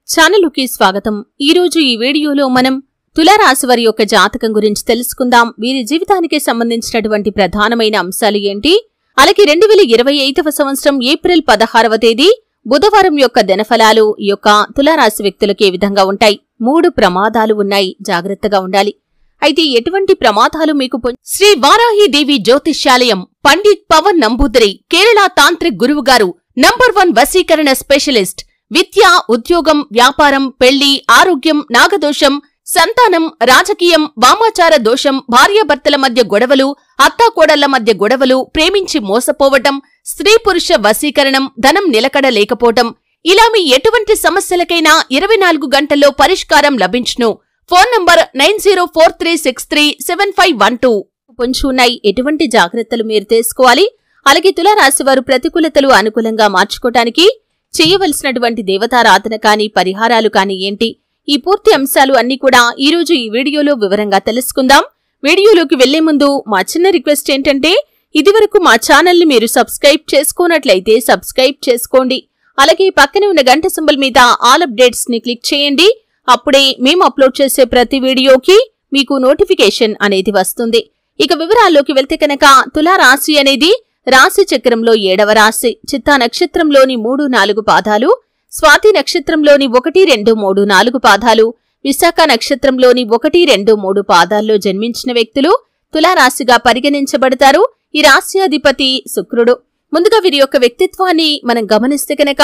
ఛానలుకి స్వాగతం। ఈ రోజు ఈ వీడియోలో మనం తులారాశి వారి యొక్క జాతకం గురించి తెలుసుకుందాం। వీరి జీవితానికి సంబంధించినటువంటి ప్రధానమైన అంశాలు ఏంటి, అలాగే 2025వ సంవత్సరం ఏప్రిల్ 16వ తేదీ బుధవారం యొక్క దినఫలాలు ఈ యొక్క తులారాశి వ్యక్తులకు ఏ విధంగా ఉంటాయి। 3 ప్రమాదాలు ఉన్నాయి, జాగ్రత్తగా ఉండాలి। అయితే ఎటువంటి ప్రమాదాలు మీకు శ్రీ వారాహి దేవి జ్యోతిష్యాలయం పండిత్ పవన్ నంబూదరి కేరళ తాంత్రిక్ గురువు గారు నంబర్ 1 వశీకరణ స్పెషలిస్ట్। విద్య, ఉద్యోగం, వ్యాపారం, పెళ్లి, ఆరోగ్యం, నాగదోషం, సంతానం, రాజకీయం, వామాచార దోషం, భార్యాభర్తల మధ్య గొడవలు, అత్తాకోడళ్ల మధ్య గొడవలు, ప్రేమించి మోసపోవటం, స్త్రీ పురుష వశీకరణం, ధనం నిలకడ లేకపోవటం, ఇలా మీ ఎటువంటి సమస్యలకైనా 24 గంటల్లో పరిష్కారం లభించును। Phone number 9043637512 పొంచున్నాయి। ఎటువంటి జాగ్రత్తలు మీరు తీసుకోవాలి, అలాగే తులారాశి వారు ప్రతికూలతలు అనుకూలంగా మార్చుకోవటానికి చేయవలసినటువంటి దేవతారాధన కాని పరిహారాలు కాని ఏంటి, ఈ పూర్తి అంశాలు అన్ని కూడా ఈ రోజు ఈ వీడియోలో వివరంగా తెలుసుకుందాం। వీడియోలోకి వెళ్లే ముందు మా చిన్న రిక్వెస్ట్ ఏంటంటే, ఇదివరకు మా ఛానల్ ని మీరు సబ్స్క్రైబ్ చేసుకోనట్లయితే సబ్స్క్రైబ్ చేసుకోండి, అలాగే పక్కనే ఉన్న గంట సింబల్ మీద ఆల్ అప్డేట్స్ ని క్లిక్ చేయండి। అప్పుడే మేము అప్లోడ్ చేసే ప్రతి వీడియోకి మీకు నోటిఫికేషన్ అనేది వస్తుంది। ఇక వివరాల్లోకి వెళ్తే కనుక తులారాశి అనేది రాశి చక్రంలో 7వ రాశి। చిత్తా నక్షత్రంలోని 3, 4 పాదాలు, స్వాతి నక్షత్రంలోని 1, 2, 3, 4 పాదాలు, విశాఖ నక్షత్రంలోని 1, 2, 3 పాదాల్లో జన్మించిన వ్యక్తులు తులారాశిగా పరిగణించబడతారు। ఈ రాశ్యాధిపతి శుక్రుడు। ముందుగా వీరి యొక్క వ్యక్తిత్వాన్ని మనం గమనిస్తే కనుక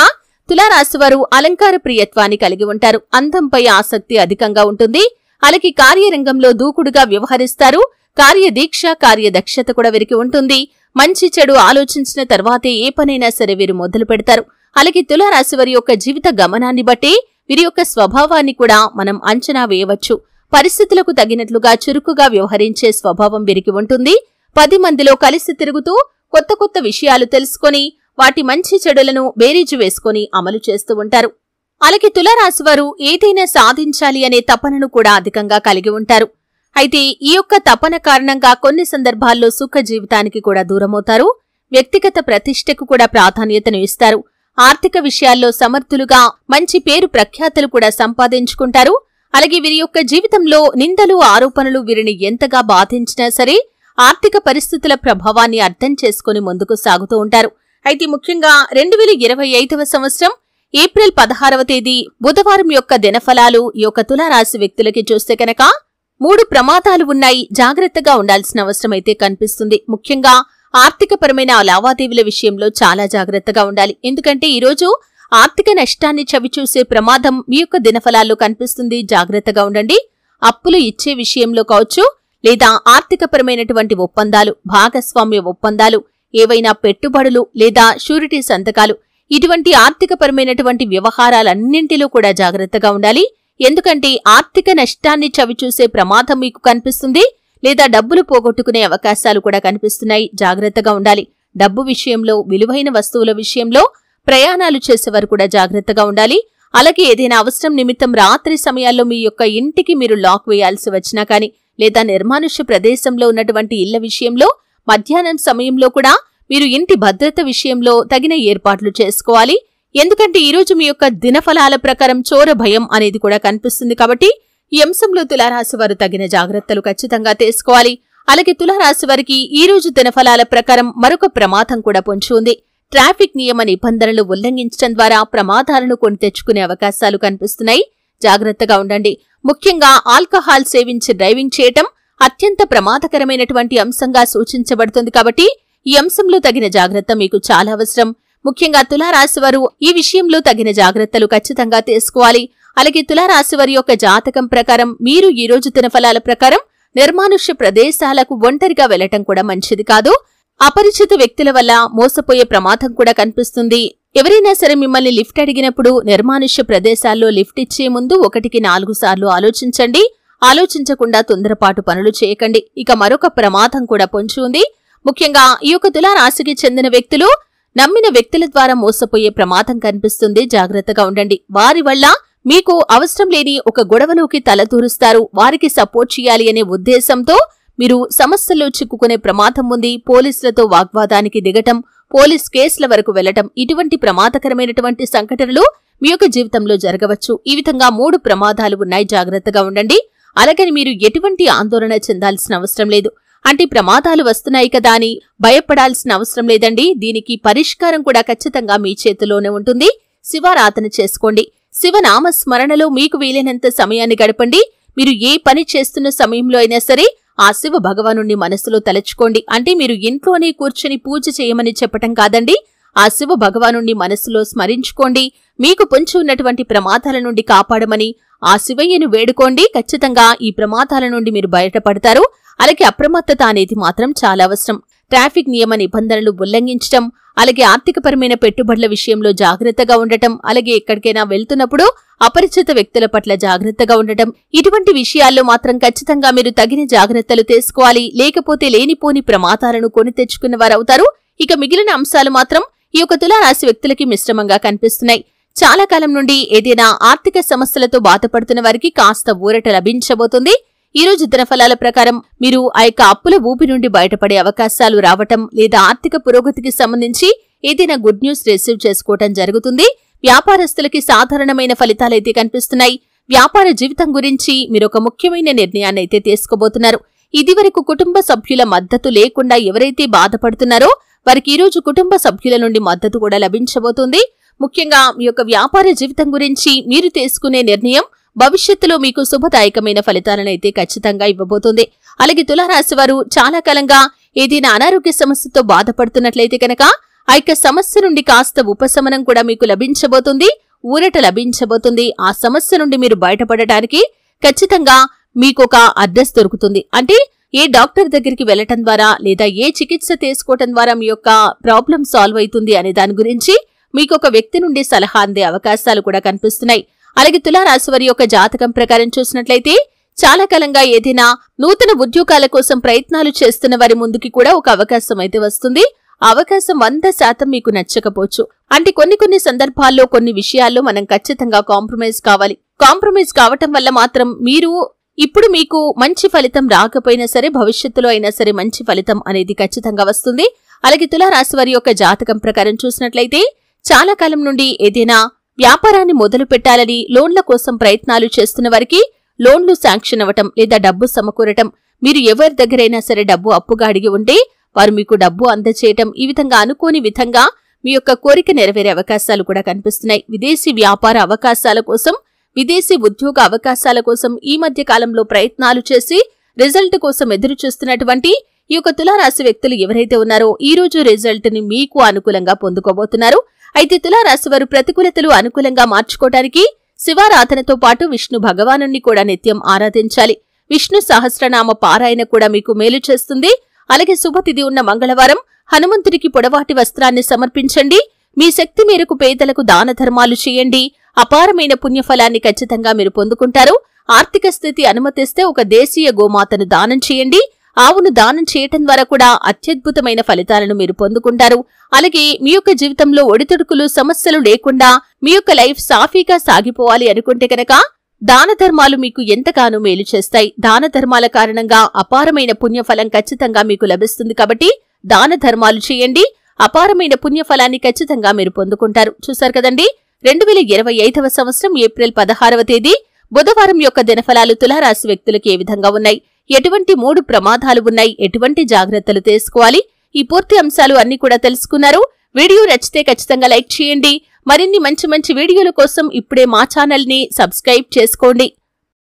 తులారాశి వారు అలంకార ప్రియత్వాన్ని కలిగి ఉంటారు। అందంపై ఆసక్తి అధికంగా ఉంటుంది, అలాగే కార్యరంగంలో దూకుడుగా వ్యవహరిస్తారు। కార్యదీక్ష, కార్యదక్షత కూడా వీరికి ఉంటుంది। మంచి చెడు ఆలోచించిన తర్వాతే ఏ పనైనా సరే వీరు మొదలు పెడతారు। అలాగే తులారాశి వారి యొక్క జీవిత గమనాన్ని బట్టి వీరి యొక్క స్వభావాన్ని కూడా మనం అంచనా వేయవచ్చు। పరిస్థితులకు తగినట్లుగా చురుకుగా వ్యవహరించే స్వభావం వీరికి ఉంటుంది। 10 మందిలో కలిసి తిరుగుతూ కొత్త కొత్త విషయాలు తెలుసుకొని వాటి మంచి చెడులను బేరీజు వేసుకొని అమలు చేస్తూ ఉంటారు। అలాగే తులారాశి వారు ఏదైనా సాధించాలి అనే తపనను కూడా అధికంగా కలిగి ఉంటారు। అయితే ఈ యొక్క తపన కారణంగా కొన్ని సందర్భాల్లో సుఖ జీవితానికి కూడా దూరమవుతారు। వ్యక్తిగత ప్రతిష్టకు కూడా ప్రాధాన్యతను ఇస్తారు। ఆర్థిక విషయాల్లో సమర్థులుగా మంచి పేరు ప్రఖ్యాతులు కూడా సంపాదించుకుంటారు। అలాగే వీరి యొక్క జీవితంలో నిందలు, ఆరోపణలు వీరిని ఎంతగా బాధించినా సరే ఆర్థిక పరిస్థితుల ప్రభావాన్ని అర్థం చేసుకుని ముందుకు సాగుతూ ఉంటారు। అయితే ముఖ్యంగా 2025వ సంవత్సరం ఏప్రిల్ 16వ తేదీ బుధవారం యొక్క దినఫలాలు ఈ యొక్క తులారాశి వ్యక్తులకి చూస్తే కనుక 3 ప్రమాదాలు ఉన్నాయి, జాగ్రత్తగా ఉండాల్సిన అవసరం అయితే కనిపిస్తుంది। ముఖ్యంగా ఆర్థికపరమైన లావాదేవీల విషయంలో చాలా జాగ్రత్తగా ఉండాలి, ఎందుకంటే ఈరోజు ఆర్థిక నష్టాన్ని చవిచూసే ప్రమాదం మీ యొక్క దినఫలాల్లో కనిపిస్తుంది, జాగ్రత్తగా ఉండండి। అప్పులు ఇచ్చే విషయంలో కావచ్చు, లేదా ఆర్థికపరమైనటువంటి ఒప్పందాలు, భాగస్వామ్య ఒప్పందాలు, ఏవైనా పెట్టుబడులు లేదా షూరిటీ సంతకాలు, ఇటువంటి ఆర్థికపరమైనటువంటి వ్యవహారాలన్నింటిలో కూడా జాగ్రత్తగా ఉండాలి। ఎందుకంటే ఆర్థిక నష్టాన్ని చవిచూసే ప్రమాదం మీకు కనిపిస్తుంది, లేదా డబ్బులు పోగొట్టుకునే అవకాశాలు కూడా కనిపిస్తున్నాయి, జాగ్రత్తగా ఉండాలి। డబ్బు విషయంలో, విలువైన వస్తువుల విషయంలో ప్రయాణాలు చేసేవారు కూడా జాగ్రత్తగా ఉండాలి। అలాగే ఏదైనా అవసరం నిమిత్తం రాత్రి సమయాల్లో మీ యొక్క ఇంటికి మీరు లాక్ వేయాల్సి వచ్చినా కానీ, లేదా నిర్మానుష్య ప్రదేశంలో ఉన్నటువంటి ఇళ్ల విషయంలో మధ్యాహ్నం సమయంలో కూడా మీరు ఇంటి భద్రత విషయంలో తగిన ఏర్పాట్లు చేసుకోవాలి। ఎందుకంటే ఈరోజు మీ యొక్క దినఫలాల ప్రకారం చోర భయం అనేది కూడా కనిపిస్తుంది, కాబట్టి ఈ అంశంలో తులారాశి వారు తగిన జాగ్రత్తలు ఖచ్చితంగా తీసుకోవాలి। అలాగే తులారాశి వారికి ఈ రోజు దినఫలాల ప్రకారం మరొక ప్రమాదం కూడా పొంచి ఉంది। ట్రాఫిక్ నియమ నిబంధనలు ఉల్లంఘించడం ద్వారా ప్రమాదాలను కొని తెచ్చుకునే అవకాశాలు కనిపిస్తున్నాయి, జాగ్రత్తగా ఉండండి। ముఖ్యంగా ఆల్కహాల్ సేవించి డ్రైవింగ్ చేయటం అత్యంత ప్రమాదకరమైనటువంటి అంశంగా సూచించబడుతుంది, కాబట్టి ఈ అంశంలో తగిన జాగ్రత్త మీకు చాలా అవసరం। ముఖ్యంగా తులారాశి వారు ఈ విషయంలో తగిన జాగ్రత్తలు ఖచ్చితంగా తీసుకోవాలి। అలాగే తులారాశి వారి యొక్క జాతకం ప్రకారం మీరు ఈ రోజు దినఫలాల ప్రకారం నిర్మానుష్య ప్రదేశాలకు ఒంటరిగా వెళ్లటం కూడా మంచిది కాదు। అపరిచిత వ్యక్తుల వల్ల మోసపోయే ప్రమాదం కూడా కనిపిస్తుంది। ఎవరైనా సరే మిమ్మల్ని లిఫ్ట్ అడిగినప్పుడు నిర్మానుష్య ప్రదేశాల్లో లిఫ్ట్ ఇచ్చే ముందు 1కి 4 సార్లు ఆలోచించండి, ఆలోచించకుండా తొందరపాటు పనులు చేయకండి। ఇక మరొక ప్రమాదం కూడా పొంచి ఉంది। ముఖ్యంగా ఈ యొక్క తులారాశికి చెందిన వ్యక్తులు నమ్మిన వ్యక్తుల ద్వారా మోసపోయే ప్రమాదం కనిపిస్తుంది, జాగ్రత్తగా ఉండండి। వారి వల్ల మీకు అవసరం లేని ఒక గొడవలోకి తలదూరుస్తారు, వారికి సపోర్ట్ చేయాలి అనే ఉద్దేశంతో మీరు సమస్యల్లో చిక్కుకునే ప్రమాదం ఉంది. పోలీసులతో వాగ్వాదానికి దిగటం, పోలీస్ కేసుల వరకు వెళ్లటం, ఇటువంటి ప్రమాదకరమైనటువంటి సంఘటనలు మీ యొక్క జీవితంలో జరగవచ్చు. ఈ విధంగా 3 ప్రమాదాలు ఉన్నాయి, జాగ్రత్తగా ఉండండి. అలాగని మీరు ఎటువంటి ఆందోళన చెందాల్సిన అవసరం లేదు. అంటే ప్రమాదాలు వస్తున్నాయి కదా అని భయపడాల్సిన అవసరం లేదండి. దీనికి పరిష్కారం కూడా ఖచ్చితంగా మీ చేతిలోనే ఉంటుంది. శివారాధన చేసుకోండి. శివనామ స్మరణలో మీకు వీలైనంత సమయాన్ని గడపండి. మీరు ఏ పని చేస్తున్న సమయంలో అయినా సరే ఆ శివ భగవానుణ్ణి మనసులో తలుచుకోండి. అంటే మీరు ఇంట్లోనే కూర్చొని పూజ చేయమని చెప్పటం కాదండి. ఆ శివ భగవానుణ్ణి మనసులో స్మరించుకోండి. మీకు పొంచి ఉన్నటువంటి ప్రమాదాల నుండి కాపాడమని ఆ శివయ్యను వేడుకోండి. ఖచ్చితంగా ఈ ప్రమాదాల నుండి మీరు బయటపడతారు. అలాగే అప్రమత్తత అనేది మాత్రం చాలా అవసరం. ట్రాఫిక్ నియమ నిబంధనలు ఉల్లంఘించటం, అలాగే ఆర్థికపరమైన పెట్టుబడుల విషయంలో జాగ్రత్తగా ఉండటం, అలాగే ఎక్కడికైనా వెళ్తున్నప్పుడు అపరిచిత వ్యక్తుల పట్ల జాగ్రత్తగా ఉండటం, ఇటువంటి విషయాల్లో మాత్రం ఖచ్చితంగా మీరు తగిన జాగ్రత్తలు తీసుకోవాలి. లేకపోతే లేనిపోని ప్రమాదాలను కొని తెచ్చుకున్న వారవుతారు. ఇక మిగిలిన అంశాలు మాత్రం ఈ యొక్క తులారాశి వ్యక్తులకి మిశ్రమంగా కనిపిస్తున్నాయి. చాలా కాలం నుండి ఏదైనా ఆర్థిక సమస్యలతో బాధపడుతున్న వారికి కాస్త ఊరట లభించబోతుంది. ఈ రోజు దినఫలాల ప్రకారం మీరు ఆ యొక్క అప్పుల ఊపి నుండి బయటపడే అవకాశాలు రావటం, లేదా ఆర్థిక పురోగతికి సంబంధించి ఏదైనా గుడ్ న్యూస్ రిసీవ్ చేసుకోవటం జరుగుతుంది. వ్యాపారస్తులకి సాధారణమైన ఫలితాలైతే కనిపిస్తున్నాయి. వ్యాపార జీవితం గురించి మీరు ఒక ముఖ్యమైన నిర్ణయాన్నైతే తీసుకోబోతున్నారు. ఇదివరకు కుటుంబ సభ్యుల మద్దతు లేకుండా ఎవరైతే బాధపడుతున్నారో వారికి ఈ రోజు కుటుంబ సభ్యుల నుండి మద్దతు కూడా లభించబోతుంది. ముఖ్యంగా మీ యొక్క వ్యాపార జీవితం గురించి మీరు తీసుకునే నిర్ణయం భవిష్యత్తులో మీకు శుభదాయకమైన ఫలితాలనైతే ఖచ్చితంగా ఇవ్వబోతుంది. అలాగే తులారాశి వారు చాలా కాలంగా ఏదైనా అనారోగ్య సమస్యతో బాధపడుతున్నట్లయితే కనుక ఆ యొక్క సమస్య నుండి కాస్త ఉపశమనం కూడా మీకు లభించబోతుంది, ఊరట లభించబోతుంది. ఆ సమస్య నుండి మీరు బయటపడటానికి ఖచ్చితంగా మీకొక అడ్రస్ దొరుకుతుంది. అంటే ఏ డాక్టర్ దగ్గరికి వెళ్లటం ద్వారా లేదా ఏ చికిత్స తీసుకోవటం ద్వారా మీ యొక్క ప్రాబ్లం సాల్వ్ అవుతుంది అనే దాని గురించి మీకు ఒక వ్యక్తి నుండి సలహా అందే అవకాశాలు కూడా కనిపిస్తున్నాయి. అలాగే తులారాశి వారి యొక్క జాతకం ప్రకారం చూసినట్లయితే చాలా కాలంగా ఏదైనా నూతన ఉద్యోగాల కోసం ప్రయత్నాలు చేస్తున్న వారి ముందుకి కూడా ఒక అవకాశం అయితే వస్తుంది. ఆ అవకాశం 100% మీకు నచ్చకపోవచ్చు. అంటే కొన్ని సందర్భాల్లో కొన్ని విషయాల్లో మనం ఖచ్చితంగా కాంప్రమైజ్ కావాలి. కాంప్రమైజ్ కావటం వల్ల మాత్రం మీరు ఇప్పుడు మీకు మంచి ఫలితం రాకపోయినా సరే భవిష్యత్తులో అయినా సరే మంచి ఫలితం అనేది ఖచ్చితంగా వస్తుంది. అలాగే తులారాశి వారి యొక్క జాతకం ప్రకారం చూసినట్లయితే చాలా కాలం నుండి ఏదైనా వ్యాపారాన్ని మొదలు పెట్టాలని లోన్ల కోసం ప్రయత్నాలు చేస్తున్న వారికి లోన్లు శాంక్షన్ అవ్వటం లేదా డబ్బు సమకూరటం, మీరు ఎవరి దగ్గరైనా సరే డబ్బు అప్పుగా అడిగి ఉంటే వారు మీకు డబ్బు అందచేయటం, ఈ విధంగా అనుకోని విధంగా మీ యొక్క కోరిక నెరవేరే అవకాశాలు కూడా కనిపిస్తున్నాయి. విదేశీ వ్యాపార అవకాశాల కోసం, విదేశీ ఉద్యోగ అవకాశాల కోసం ఈ మధ్య కాలంలో ప్రయత్నాలు చేసి రిజల్ట్ కోసం ఎదురు చూస్తున్నటువంటి ఈ యొక్క తులారాశి వ్యక్తులు ఎవరైతే ఉన్నారో ఈ రోజు రిజల్ట్ ని మీకు అనుకూలంగా పొందుకోబోతున్నారు. అయితే తులారాశి వారు ప్రతికూలతలు అనుకూలంగా మార్చుకోవడానికి శివారాధనతో పాటు విష్ణు భగవానుణ్ణి కూడా నిత్యం ఆరాధించాలి. విష్ణు సహస్రనామ పారాయణ కూడా మీకు మేలు చేస్తుంది. అలాగే శుభతిథి ఉన్న మంగళవారం హనుమంతుడికి పొడవాటి వస్త్రాన్ని సమర్పించండి. మీ శక్తి మేరకు పేదలకు దాన ధర్మాలు చేయండి. అపారమైన పుణ్యఫలాన్ని ఖచ్చితంగా మీరు పొందుకుంటారు. ఆర్థిక స్థితి అనుమతిస్తే ఒక దేశీయ గోమాతను దానం చేయండి. ఆవును దానం చేయటం ద్వారా కూడా అత్యద్భుతమైన ఫలితాలను మీరు పొందుకుంటారు. అలాగే మీ యొక్క జీవితంలో ఒడిదుడుకులు సమస్యలు లేకుండా మీ యొక్క లైఫ్ సాఫీగా సాగిపోవాలి అనుకుంటే కనుక దాన ధర్మాలు మీకు ఎంతగానో మేలు చేస్తాయి. దాన ధర్మాల కారణంగా అపారమైన పుణ్యఫలం ఖచ్చితంగా మీకు లభిస్తుంది. కాబట్టి దాన ధర్మాలు చేయండి. అపారమైన పుణ్యఫలాన్ని ఖచ్చితంగా మీరు పొందుకుంటారు. చూశారు కదండి, 2025వ సంవత్సరం ఏప్రిల్ 16వ తేదీ బుధవారం యొక్క దినఫలాలు తులారాశి వ్యక్తులకు ఏ విధంగా ఉన్నాయి, ఎటువంటి 3 ప్రమాదాలు ఉన్నాయి, ఎటువంటి జాగ్రత్తలు తీసుకోవాలి, ఈ పూర్తి అంశాలు అన్ని కూడా తెలుసుకున్నారు. వీడియో నచ్చితే ఖచ్చితంగా లైక్ చేయండి. మరిన్ని మంచి వీడియోల కోసం ఇప్పుడే మా ఛానల్ ని సబ్స్క్రైబ్ చేసుకోండి.